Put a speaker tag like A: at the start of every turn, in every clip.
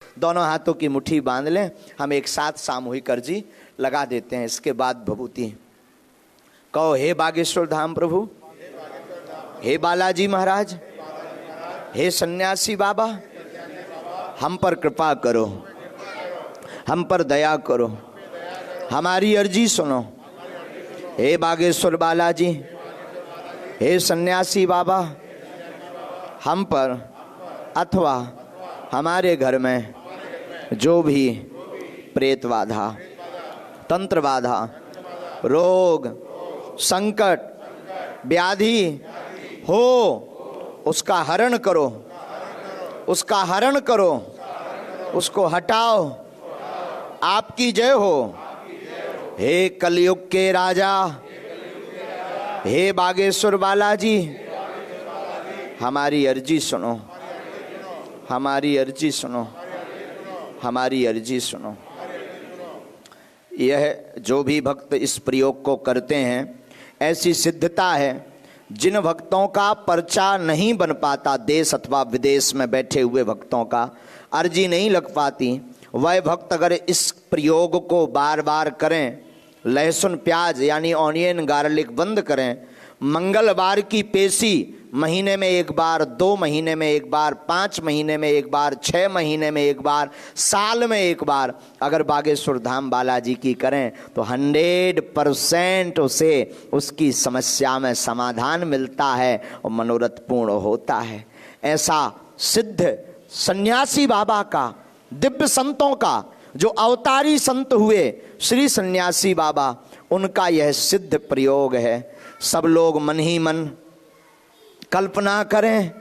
A: दोनों हाथों की मुट्ठी बांध लें। हम एक साथ सामूहिक अर्जी लगा देते हैं। इसके बाद भभूति कहो, हे बागेश्वर धाम प्रभु, हे बालाजी महाराज, हे सन्यासी बाबा, हम पर कृपा करो, हम पर दया करो, हमारी अर्जी सुनो। हे बागेश्वर बालाजी, हे सन्यासी बाबा, हम पर अथवा हमारे घर में जो भी प्रेत बाधा, तंत्र बाधा, रोग, संकट, व्याधि हो, उसका हरण करो, उसका हरण करो, उसको हटाओ। आपकी जय हो। हे कलयुग के राजा, हे बागेश्वर बालाजी, हमारी अर्जी सुनो, हमारी अर्जी सुनो, हमारी अर्जी सुनो। यह जो भी भक्त इस प्रयोग को करते हैं, ऐसी सिद्धता है जिन भक्तों का पर्चा नहीं बन पाता, देश अथवा विदेश में बैठे हुए भक्तों का अर्जी नहीं लग पाती, वह भक्त अगर इस प्रयोग को बार बार करें, लहसुन प्याज यानी ऑनियन गार्लिक बंद करें, मंगलवार की पेशी महीने में एक बार, 2 महीने में एक बार, 5 महीने में एक बार, 6 महीने में एक बार, साल में एक बार अगर बागेश्वर धाम बालाजी की करें तो 100% उसे उसकी समस्या में समाधान मिलता है और मनोरथ पूर्ण होता है। ऐसा सिद्ध सन्यासी बाबा का, दिव्य संतों का, जो अवतारी संत हुए श्री सन्यासी बाबा, उनका यह सिद्ध प्रयोग है। सब लोग मन ही मन कल्पना करें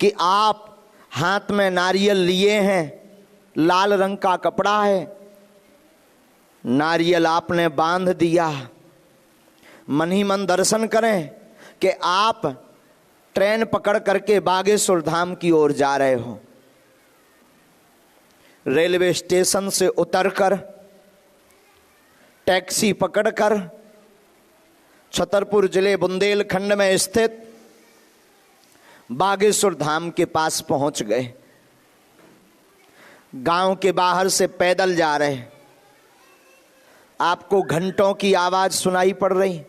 A: कि आप हाथ में नारियल लिए हैं, लाल रंग का कपड़ा है, नारियल आपने बांध दिया। मन ही मन दर्शन करें कि आप ट्रेन पकड़ करके बागेश्वर धाम की ओर जा रहे हो। रेलवे स्टेशन से उतरकर टैक्सी पकड़कर छतरपुर जिले बुंदेलखंड में स्थित बागेश्वर धाम के पास पहुंच गए। गांव के बाहर से पैदल जा रहे, आपको घंटों की आवाज सुनाई पड़ रही,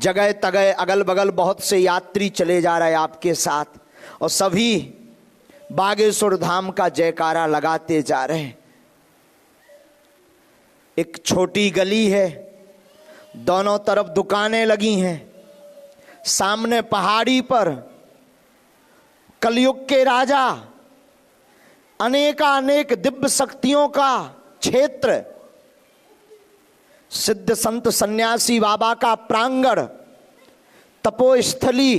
A: जगह तगह अगल बगल बहुत से यात्री चले जा रहे आपके साथ, और सभी बागेश्वर धाम का जयकारा लगाते जा रहे। एक छोटी गली है, दोनों तरफ दुकानें लगी हैं, सामने पहाड़ी पर कलयुग के राजा, अनेकानेक दिव्य शक्तियों का क्षेत्र, सिद्ध संत सन्यासी बाबा का प्रांगण, तपोस्थली,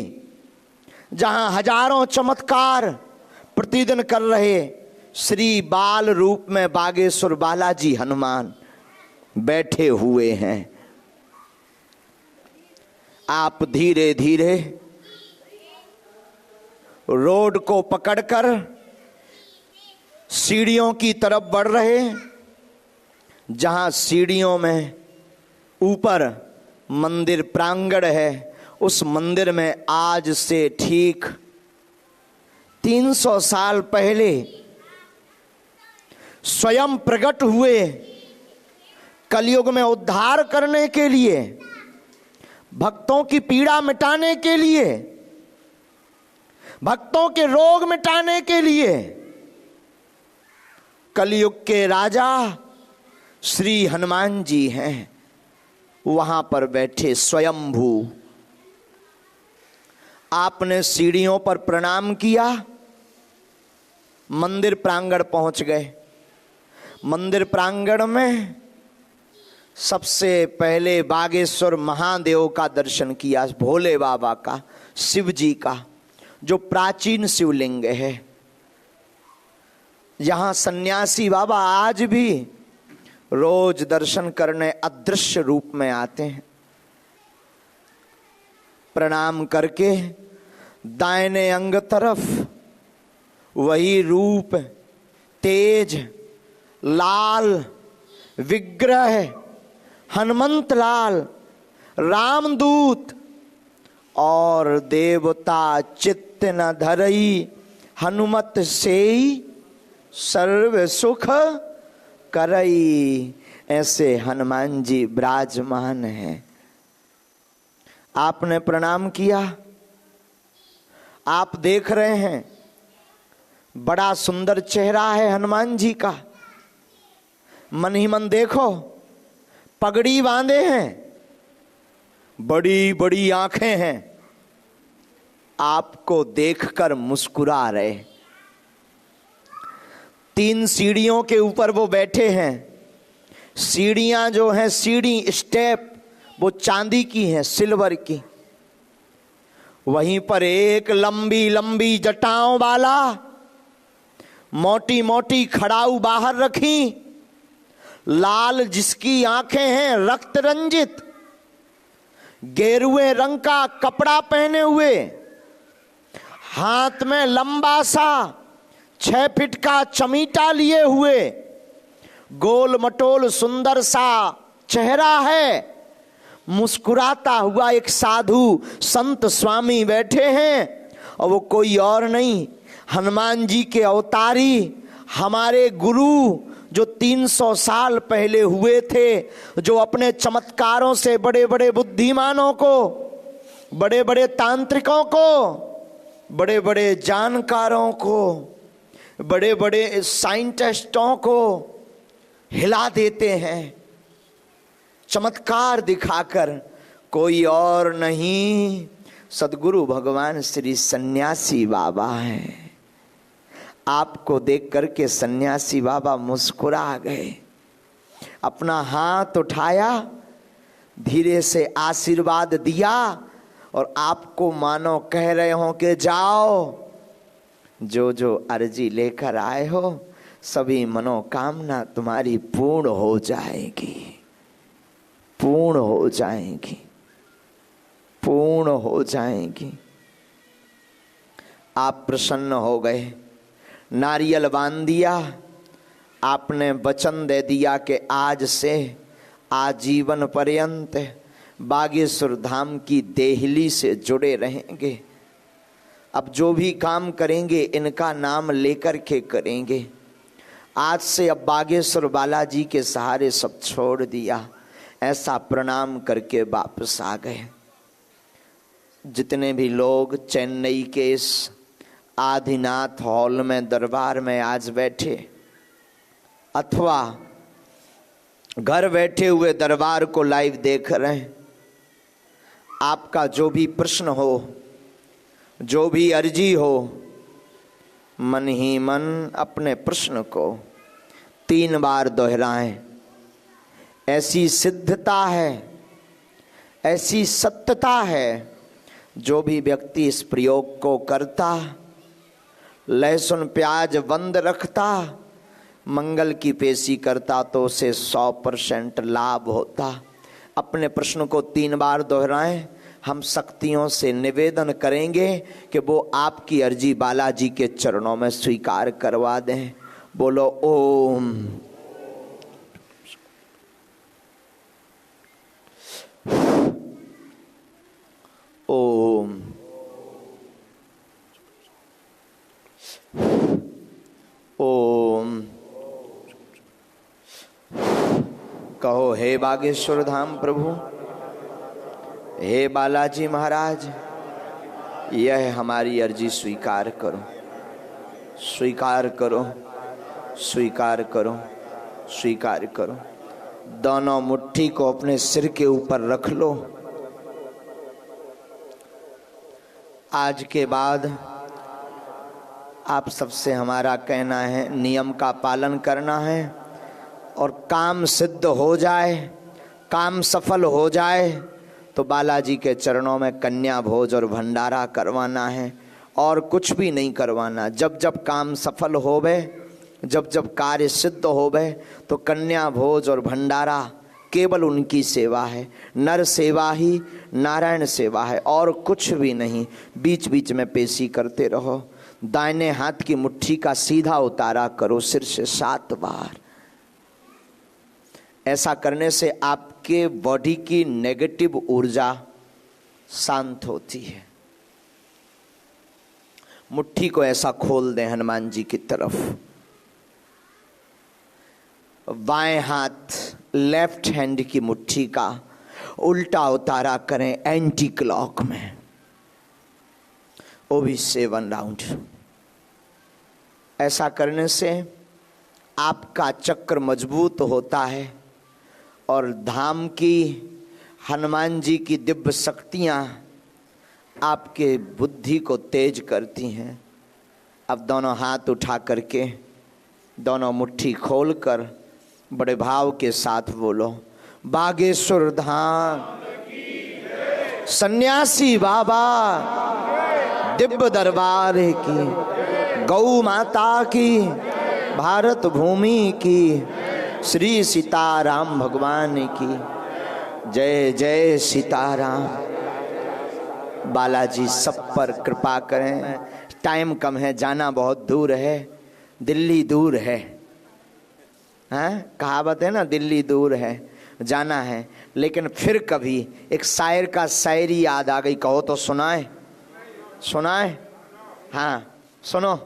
A: जहां हजारों चमत्कार प्रतिदिन कर रहे श्री बाल रूप में बागेश्वर बालाजी हनुमान बैठे हुए हैं। आप धीरे धीरे रोड को पकड़कर सीढ़ियों की तरफ बढ़ रहे, जहां सीढ़ियों में ऊपर मंदिर प्रांगण है। उस मंदिर में आज से ठीक 300 साल पहले स्वयं प्रकट हुए, कलयुग में उद्धार करने के लिए, भक्तों की पीड़ा मिटाने के लिए, भक्तों के रोग मिटाने के लिए कलयुग के राजा श्री हनुमान जी हैं, वहां पर बैठे स्वयंभू। आपने सीढ़ियों पर प्रणाम किया, मंदिर प्रांगण पहुंच गए। मंदिर प्रांगण में सबसे पहले बागेश्वर महादेव का दर्शन किया, भोले बाबा का, शिव जी का, जो प्राचीन शिवलिंग है। यहां सन्यासी बाबा आज भी रोज दर्शन करने अदृश्य रूप में आते हैं। प्रणाम करके दाहिने अंग तरफ वही रूप, तेज, लाल विग्रह, हनुमंत लाल, रामदूत और देवता चित्त न धरई हनुमत सेई सर्व सुख करई, ऐसे हनुमान जी विराजमान हैं। आपने प्रणाम किया, आप देख रहे हैं बड़ा सुंदर चेहरा है हनुमान जी का। मन ही मन देखो, पगड़ी बांधे हैं, बड़ी बड़ी आंखें हैं, आपको देखकर मुस्कुरा रहे। 3 सीढ़ियों के ऊपर वो बैठे हैं। सीढ़ियां जो हैं, सीढ़ी स्टेप वो चांदी की हैं, सिल्वर की। वहीं पर एक लंबी लंबी जटाओं वाला मोटी मोटी खड़ाऊ बाहर रखी, लाल जिसकी आंखें हैं रक्त रंजित, गेरुए रंग का कपड़ा पहने हुए, हाथ में लंबा सा 6 फीट का चमीटा लिए हुए, गोल मटोल सुंदर सा चेहरा है, मुस्कुराता हुआ एक साधु संत स्वामी बैठे हैं। और वो कोई और नहीं, हनुमान जी के अवतारी, हमारे गुरु, जो 300 साल पहले हुए थे, जो अपने चमत्कारों से बड़े बड़े बुद्धिमानों को, बड़े बड़े तांत्रिकों को, बड़े बड़े जानकारों को, बड़े बड़े साइंटिस्टों को हिला देते हैं चमत्कार दिखाकर। कोई और नहीं, सदगुरु भगवान श्री सन्यासी बाबा हैं। आपको देख करके सन्यासी बाबा मुस्कुरा गए, अपना हाथ उठाया, धीरे से आशीर्वाद दिया और आपको मानो कह रहे हो कि जाओ, जो जो अर्जी लेकर आए हो सभी मनोकामना तुम्हारी पूर्ण हो जाएगी, पूर्ण हो जाएगी, पूर्ण हो जाएगी। आप प्रसन्न हो गए, नारियल बांध दिया, आपने वचन दे दिया कि आज से आजीवन पर्यंत बागेश्वर धाम की देहली से जुड़े रहेंगे। अब जो भी काम करेंगे इनका नाम लेकर के करेंगे। आज से अब बागेश्वर बालाजी के सहारे सब छोड़ दिया। ऐसा प्रणाम करके वापस आ गए। जितने भी लोग चेन्नई के इस आदिनाथ हॉल में दरबार में आज बैठे, अथवा घर बैठे हुए दरबार को लाइव देख रहे हैं, आपका जो भी प्रश्न हो, जो भी अर्जी हो, मन ही मन अपने प्रश्न को 3 बार दोहराएं। ऐसी सिद्धता है, ऐसी सत्यता है, जो भी व्यक्ति इस प्रयोग को करता, लहसुन प्याज बंद रखता, मंगल की पेशी करता, तो उसे 100% लाभ होता। अपने प्रश्न को 3 बार दोहराएं। हम शक्तियों से निवेदन करेंगे कि वो आपकी अर्जी बालाजी के चरणों में स्वीकार करवा दें। बोलो ओम। ओम। ओम। कहो, हे बागेश्वर धाम प्रभु, हे बालाजी महाराज, यह हमारी अर्जी स्वीकार करो, स्वीकार करो, स्वीकार करो, स्वीकार करो। दोनों मुट्ठी को अपने सिर के ऊपर रख लो। आज के बाद आप सबसे हमारा कहना है, नियम का पालन करना है और काम सिद्ध हो जाए, काम सफल हो जाए तो बालाजी के चरणों में कन्या भोज और भंडारा करवाना है और कुछ भी नहीं करवाना। जब जब काम सफल होवे, जब जब कार्य सिद्ध होवे तो कन्या भोज और भंडारा केवल उनकी सेवा है। नर सेवा ही नारायण सेवा है और कुछ भी नहीं। बीच बीच में पेशी करते रहो। दाहिने हाथ की मुट्ठी का सीधा उतारा करो सिर से 7 बार। ऐसा करने से आपके बॉडी की नेगेटिव ऊर्जा शांत होती है। मुट्ठी को ऐसा खोल दें हनुमान जी की तरफ, बाएं हाथ लेफ्ट हैंड की मुट्ठी का उल्टा उतारा करें एंटी क्लॉक में, वो भी 7 राउंड। ऐसा करने से आपका चक्र मजबूत होता है और धाम की हनुमान जी की दिव्य शक्तियाँ आपके बुद्धि को तेज करती हैं। अब दोनों हाथ उठा करके दोनों मुट्ठी खोलकर बड़े भाव के साथ बोलो, बागेश्वर धाम सन्यासी बाबा दिव्य दरबार की, गौ माता की, भारत भूमि की, श्री सीताराम भगवान की जय जय सीताराम। बालाजी सब पर कृपा करें। टाइम कम है, जाना बहुत दूर है, दिल्ली दूर है, हैं? कहावत है ना, दिल्ली दूर है, जाना है। लेकिन फिर कभी एक शायर का शायरी याद आ गई, कहो तो सुनाए? सुनाए? हाँ सुनो।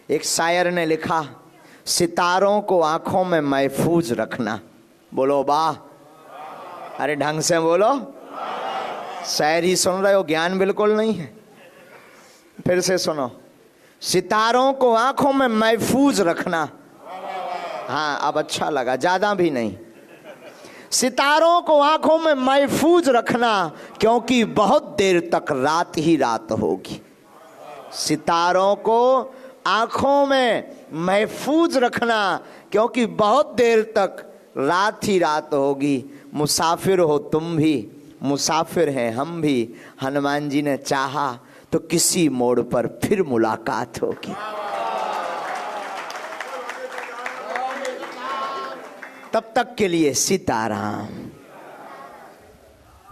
A: एक शायर ने लिखा, सितारों को आंखों में महफूज रखना। बोलो वाह, अरे ढंग से बोलो। शायरी सुन रहे हो, ज्ञान बिल्कुल नहीं है। फिर से सुनो, सितारों को आंखों में महफूज रखना। हाँ अब अच्छा लगा, ज्यादा भी नहीं। सितारों को आंखों में महफूज रखना, क्योंकि बहुत देर तक रात ही रात होगी। सितारों को आंखों में महफूज रखना, क्योंकि बहुत देर तक रात ही रात होगी। मुसाफिर हो तुम भी, मुसाफिर हैं हम भी। हनुमान जी ने चाहा तो किसी मोड़ पर फिर मुलाकात होगी। तब तक के लिए सीताराम।